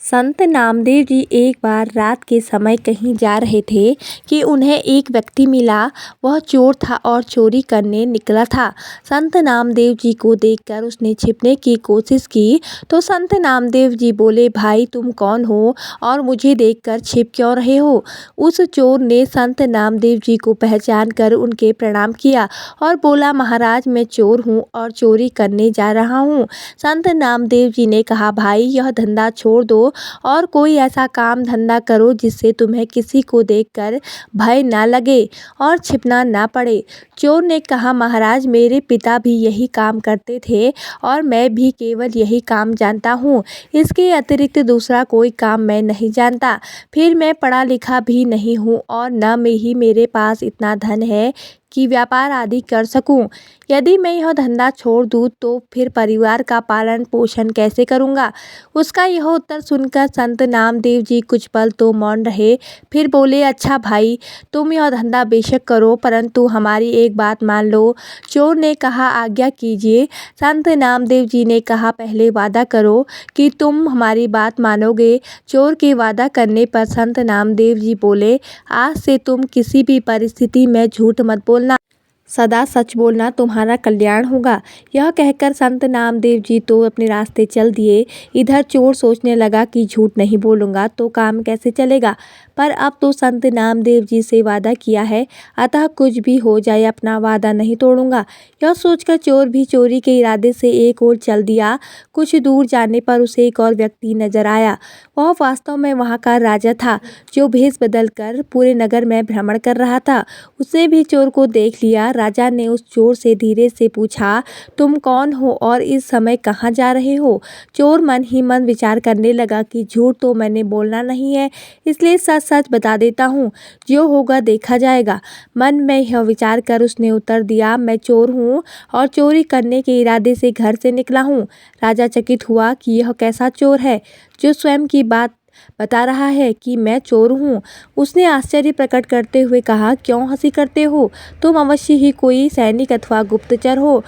संत नामदेव जी एक बार रात के समय कहीं जा रहे थे कि उन्हें एक व्यक्ति मिला। वह चोर था और चोरी करने निकला था। संत नामदेव जी को देखकर उसने छिपने की कोशिश की तो संत नामदेव जी बोले, भाई तुम कौन हो और मुझे देखकर छिप क्यों रहे हो। उस चोर ने संत नामदेव जी को पहचान कर उनके प्रणाम किया और बोला, महाराज मैं चोर हूँ और चोरी करने जा रहा हूँ। संत नामदेव जी ने कहा, भाई यह धंधा छोड़ दो और कोई ऐसा काम धंधा करो जिससे तुम्हें किसी को देखकर भय ना लगे और छिपना ना पड़े। चोर ने कहा, महाराज मेरे पिता भी यही काम करते थे और मैं भी केवल यही काम जानता हूँ। इसके अतिरिक्त दूसरा कोई काम मैं नहीं जानता। फिर मैं पढ़ा लिखा भी नहीं हूँ और न में ही मेरे पास इतना धन है कि व्यापार आदि कर सकूं। यदि मैं यह धंधा छोड़ दूं तो फिर परिवार का पालन पोषण कैसे करूंगा। उसका यह उत्तर सुनकर संत नामदेव जी कुछ पल तो मौन रहे, फिर बोले, अच्छा भाई तुम यह धंधा बेशक करो परंतु हमारी एक बात मान लो। चोर ने कहा, आज्ञा कीजिए। संत नामदेव जी ने कहा, पहले वादा करो कि तुम हमारी बात मानोगे। चोर के वादा करने पर संत नामदेव जी बोले, आज से तुम किसी भी परिस्थिति में झूठ मत बोलना, सदा सच बोलना, तुम्हारा कल्याण होगा। यह कहकर संत नामदेव जी तो अपने रास्ते चल दिए। इधर चोर सोचने लगा कि झूठ नहीं बोलूँगा तो काम कैसे चलेगा, पर अब तो संत नामदेव जी से वादा किया है, अतः कुछ भी हो जाए अपना वादा नहीं तोड़ूंगा। यह सोचकर चोर भी चोरी के इरादे से एक ओर चल दिया। कुछ दूर जाने पर उसे एक और व्यक्ति नजर आया। वह वास्तव में वहाँ का राजा था जो भेष बदलकर पूरे नगर में भ्रमण कर रहा था। उसने भी चोर को देख लिया। राजा ने उस चोर से धीरे से पूछा, तुम कौन हो और इस समय कहाँ जा रहे हो। चोर मन ही मन विचार करने लगा कि झूठ तो मैंने बोलना नहीं है, इसलिए सच सच बता देता हूँ, जो होगा देखा जाएगा। मन में यह विचार कर उसने उत्तर दिया, मैं चोर हूँ और चोरी करने के इरादे से घर से निकला हूँ। राजा चकित हुआ कि यह कैसा चोर है जो स्वयं की बात बता रहा है कि मैं चोर हूँ। उसने आश्चर्य प्रकट करते हुए कहा, क्यों हंसी करते हो, तुम अवश्य ही कोई सैनिक अथवा गुप्तचर हो।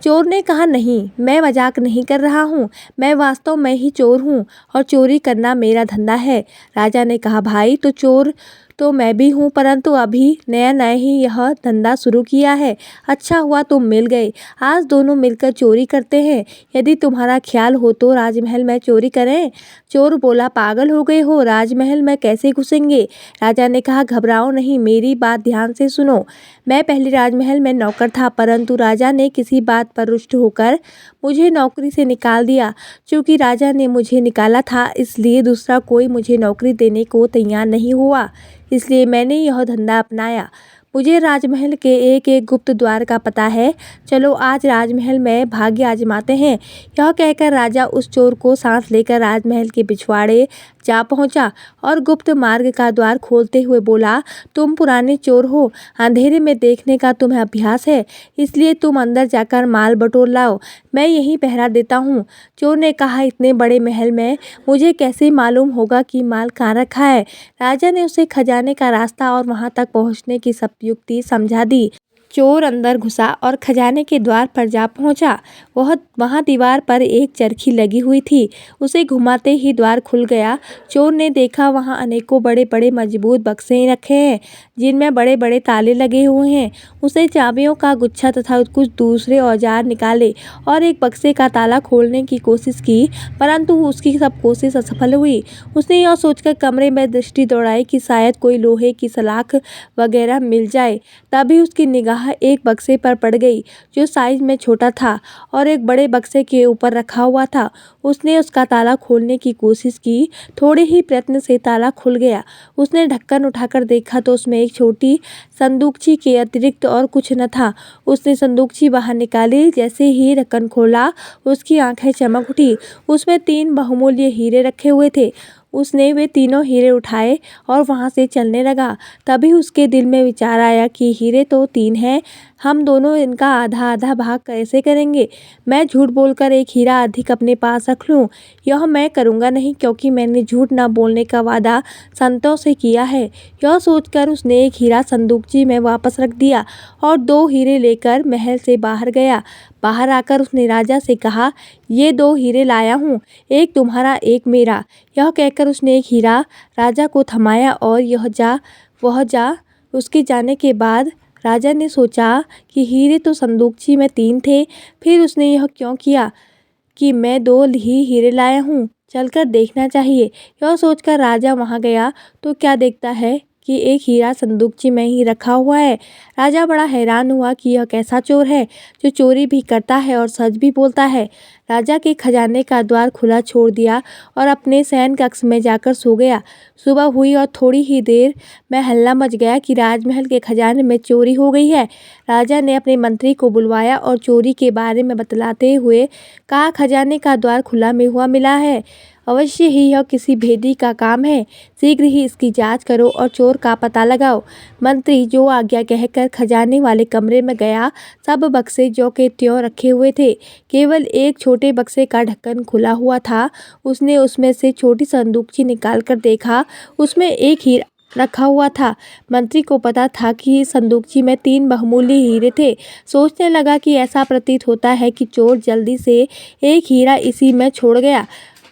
चोर ने कहा, नहीं मैं मजाक नहीं कर रहा हूँ, मैं वास्तव में ही चोर हूँ और चोरी करना मेरा धंधा है। राजा ने कहा, भाई तो चोर तो मैं भी हूँ परंतु अभी नया नया ही यह धंधा शुरू किया है। अच्छा हुआ तुम मिल गए, आज दोनों मिलकर चोरी करते हैं। यदि तुम्हारा ख्याल हो तो राजमहल में चोरी करें। चोर बोला, पागल हो गए हो, राजमहल में कैसे घुसेंगे। राजा ने कहा, घबराओ नहीं, मेरी बात ध्यान से सुनो। मैं पहले राजमहल में नौकर था परंतु राजा ने किसी बात पर रुष्ट होकर मुझे नौकरी से निकाल दिया। चूँकि राजा ने मुझे निकाला था इसलिए दूसरा कोई मुझे नौकरी देने को तैयार नहीं हुआ, इसलिए मैंने यह धंधा अपनाया। मुझे राजमहल के एक एक गुप्त द्वार का पता है, चलो आज राजमहल में भाग्य आजमाते हैं। यह कहकर राजा उस चोर को सांस लेकर राजमहल के पिछवाड़े जा पहुंचा और गुप्त मार्ग का द्वार खोलते हुए बोला, तुम पुराने चोर हो, अंधेरे में देखने का तुम्हें अभ्यास है, इसलिए तुम अंदर जाकर माल बटोर लाओ, मैं यहीं पहरा देता हूँ। चोर ने कहा, इतने बड़े महल में मुझे कैसे मालूम होगा कि माल कहाँ रखा है। राजा ने उसे खजाने का रास्ता और वहां तक पहुंचने की सब युक्ति समझा दी। चोर अंदर घुसा और खजाने के द्वार पर जा पहुंचा। वहां दीवार पर एक चरखी लगी हुई थी। उसे घुमाते ही द्वार खुल गया। चोर ने देखा वहां अनेकों बड़े बड़े मजबूत बक्से रखे हैं जिनमें बड़े बड़े ताले लगे हुए हैं। उसने चाबियों का गुच्छा तथा कुछ दूसरे औजार निकाले और एक बक्से का ताला खोलने की कोशिश की परंतु उसकी सब कोशिश असफल हुई। उसने यह सोचकर कमरे में दृष्टि दौड़ाई कि शायद कोई लोहे की सलाख वगैरह मिल जाए। तभी उसकी निगाह एक बक्से पर पड़ गई जो साइज में छोटा था और एक बड़े बक्से के ऊपर रखा हुआ था। उसने उसका ताला खोलने की कोशिश की, थोड़े ही प्रयत्न से ताला खुल गया। उसने ढक्कन उठाकर देखा तो उसमें एक छोटी संदूकची के अतिरिक्त और कुछ न था। उसने संदूकची बाहर निकाली, जैसे ही ढक्कन खोला उसकी आंखें चमक उठी। उसमें 3 बहुमूल्य हीरे रखे हुए थे। उसने वे तीनों हीरे उठाए और वहां से चलने लगा। तभी उसके दिल में विचार आया कि हीरे तो 3 हैं, हम दोनों इनका आधा आधा भाग कैसे करेंगे। मैं झूठ बोलकर एक हीरा अधिक अपने पास रख लूं। यह मैं करूंगा नहीं क्योंकि मैंने झूठ न बोलने का वादा संतों से किया है। यह सोचकर उसने एक हीरा संदूकची में वापस रख दिया और 2 हीरे लेकर महल से बाहर गया। बाहर आकर उसने राजा से कहा, ये 2 हीरे लाया हूँ, एक तुम्हारा एक मेरा। यह कहकर उसने एक हीरा राजा को थमाया और वह जा। उसके जाने के बाद राजा ने सोचा कि हीरे तो संदूकची में 3 थे, फिर उसने यह क्यों किया कि मैं 2 ही हीरे लाया हूँ, चलकर देखना चाहिए। यह सोचकर राजा वहाँ गया तो क्या देखता है कि एक हीरा संदूकची में ही रखा हुआ है। राजा बड़ा हैरान हुआ कि यह कैसा चोर है जो चोरी भी करता है और सच भी बोलता है। राजा के खजाने का द्वार खुला छोड़ दिया और अपने शयन कक्ष में जाकर सो गया। सुबह हुई और थोड़ी ही देर में हल्ला मच गया कि राजमहल के खजाने में चोरी हो गई है। राजा ने अपने मंत्री को बुलवाया और चोरी के बारे में बतलाते हुए कहा, खजाने का द्वार खुला में हुआ मिला है। अवश्य ही यह किसी भेदी का काम है। शीघ्र ही इसकी जांच करो और चोर का पता लगाओ। मंत्री जो आज्ञा कहकर खजाने वाले कमरे में गया। सब बक्से ज्यों के त्यों रखे हुए थे, केवल एक छोटे बक्से का ढक्कन खुला हुआ था। उसने उसमें से छोटी संदूकची निकाल कर देखा, उसमें एक हीरा रखा हुआ था। मंत्री को पता था कि संदूकची में 3 बहुमूल्य हीरे थे। सोचने लगा कि ऐसा प्रतीत होता है कि चोर जल्दी से एक हीरा इसी में छोड़ गया।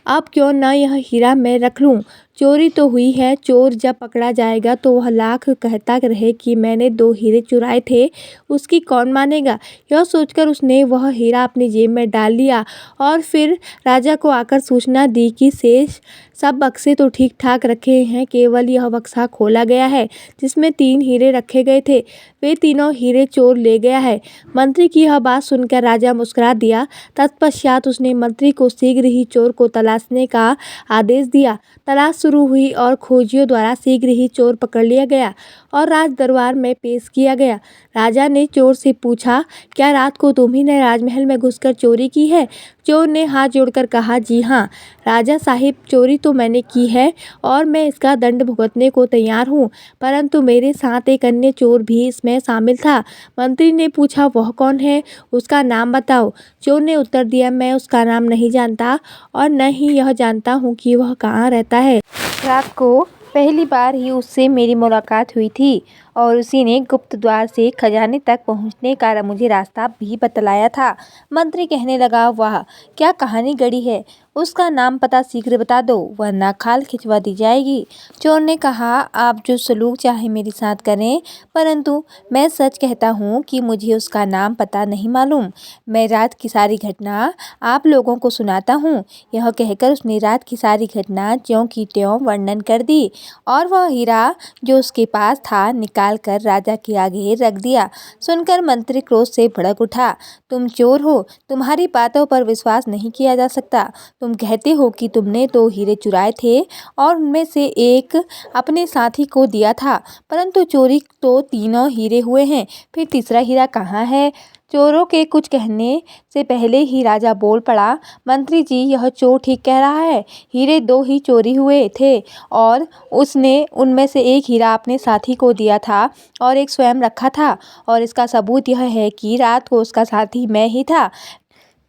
अब क्यों न यह हीरा मैं रख लूं। चोरी तो हुई है, चोर जब पकड़ा जाएगा तो वह लाख कहता रहे कि मैंने 2 हीरे चुराए थे, उसकी कौन मानेगा। यह सोचकर उसने वह हीरा अपनी जेब में डाल लिया और फिर राजा को आकर सूचना दी कि शेष सब बक्से तो ठीक ठाक रखे हैं, केवल यह बक्सा खोला गया है जिसमें 3 हीरे रखे गए थे, वे तीनों हीरे चोर ले गया है। मंत्री की यह बात सुनकर राजा मुस्कुरा दिया। तत्पश्चात उसने मंत्री को शीघ्र ही चोर को तलाशने का आदेश दिया। तलाश शुरू हुई और खोजियों द्वारा शीघ्र ही चोर पकड़ लिया गया और राज दरबार में पेश किया गया। राजा ने चोर से पूछा, क्या रात को तुम्ही ने राजमहल में घुसकर चोरी की है। चोर ने हाथ जोड़कर कहा, जी हाँ राजा साहिब, चोरी तो मैंने की है और मैं इसका दंड भुगतने को तैयार हूँ, परंतु मेरे साथ एक अन्य चोर भी इसमें शामिल था। मंत्री ने पूछा, वह कौन है, उसका नाम बताओ। चोर ने उत्तर दिया, मैं उसका नाम नहीं जानता और न ही यह जानता हूँ कि वह कहाँ रहता है। रात को पहली बार ही उससे मेरी मुलाकात हुई थी और उसी ने गुप्त द्वार से खजाने तक पहुंचने का मुझे रास्ता भी बतलाया था। मंत्री कहने लगा, वाह क्या कहानी गढ़ी है, उसका नाम पता शीघ्र बता दो वरना खाल खिंचवा दी जाएगी। चोर ने कहा, आप जो सलूक चाहे मेरे साथ करें, परंतु मैं सच कहता हूँ कि मुझे उसका नाम पता नहीं मालूम। मैं रात की सारी घटना आप लोगों को सुनाता हूँ। यह कहकर उसने रात की सारी घटना ज्यों की त्यों वर्णन कर दी और वह हीरा जो उसके पास था निकाल कर राजा के आगे रख दिया। सुनकर मंत्री क्रोध से भड़क उठा, तुम चोर हो, तुम्हारी बातों पर विश्वास नहीं किया जा सकता। तुम कहते हो कि तुमने 2 हीरे चुराए थे और उनमें से एक अपने साथी को दिया था, परंतु चोरी तो तीनों हीरे हुए हैं, फिर तीसरा हीरा कहाँ है। चोरों के कुछ कहने से पहले ही राजा बोल पड़ा, मंत्री जी यह चोर ठीक कह रहा है, हीरे 2 ही चोरी हुए थे और उसने उनमें से एक हीरा अपने साथी को दिया था और एक स्वयं रखा था, और इसका सबूत यह है कि रात को उसका साथी मैं ही था।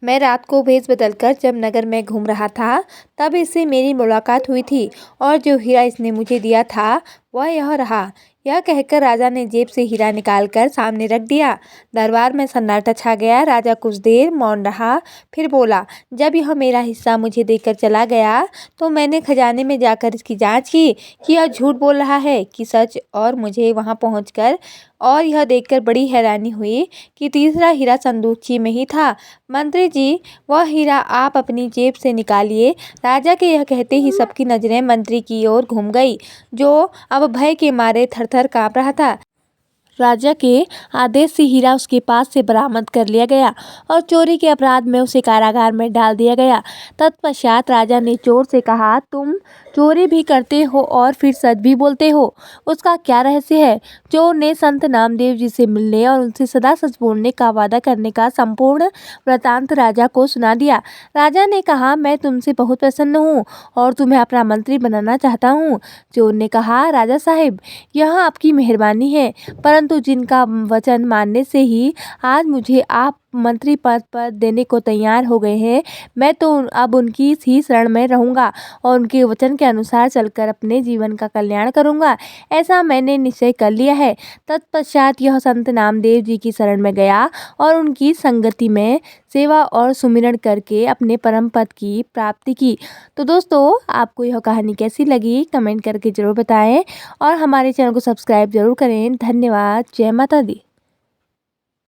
मैं रात को भेष बदलकर जब नगर में घूम रहा था तब इससे मेरी मुलाकात हुई थी और जो हीरा इसने मुझे दिया था वह यह रहा। यह कहकर राजा ने जेब से हीरा निकालकर सामने रख दिया। दरबार में सन्नाटा छा गया। राजा कुछ देर मौन रहा, फिर बोला, जब यह मेरा हिस्सा मुझे देकर चला गया तो मैंने खजाने में जाकर इसकी जांच की कि यह झूठ बोल रहा है कि सच, और मुझे वहां पहुंचकर और यह देखकर बड़ी हैरानी हुई कि तीसरा हीरा संदूकची में ही था। मंत्री जी वह हीरा आप अपनी जेब से निकालिए। राजा के यह कहते ही सबकी नजरें मंत्री की ओर घूम गई, जो अब भय के मारे थरथर कांप रहा था। राजा के आदेश से हीरा उसके पास से बरामद कर लिया गया और चोरी के अपराध में उसे कारागार में डाल दिया गया। तत्पश्चात राजा ने चोर से कहा, तुम चोरी भी करते हो और फिर सच भी बोलते हो, उसका क्या रहस्य है। चोर ने संत नामदेव जी से मिलने और उनसे सदा सच बोलने का वादा करने का संपूर्ण वृतांत राजा को सुना दिया। राजा ने कहा, मैं तुमसे बहुत प्रसन्न हूँ और तुम्हें अपना मंत्री बनाना चाहता हूँ। चोर ने कहा, राजा साहिब यह आपकी मेहरबानी है, परंतु जिनका वचन मानने से ही आज मुझे आप मंत्री पद पर देने को तैयार हो गए हैं। मैं तो अब उनकी ही शरण में रहूँगा और उनके वचन के अनुसार चलकर अपने जीवन का कल्याण करूँगा, ऐसा मैंने निश्चय कर लिया है। तत्पश्चात यह संत नामदेव जी की शरण में गया और उनकी संगति में सेवा और सुमिरन करके अपने परम पद की प्राप्ति की। तो दोस्तों, आपको यह कहानी कैसी लगी कमेंट करके ज़रूर बताएं और हमारे चैनल को सब्सक्राइब जरूर करें। धन्यवाद। जय माता दी।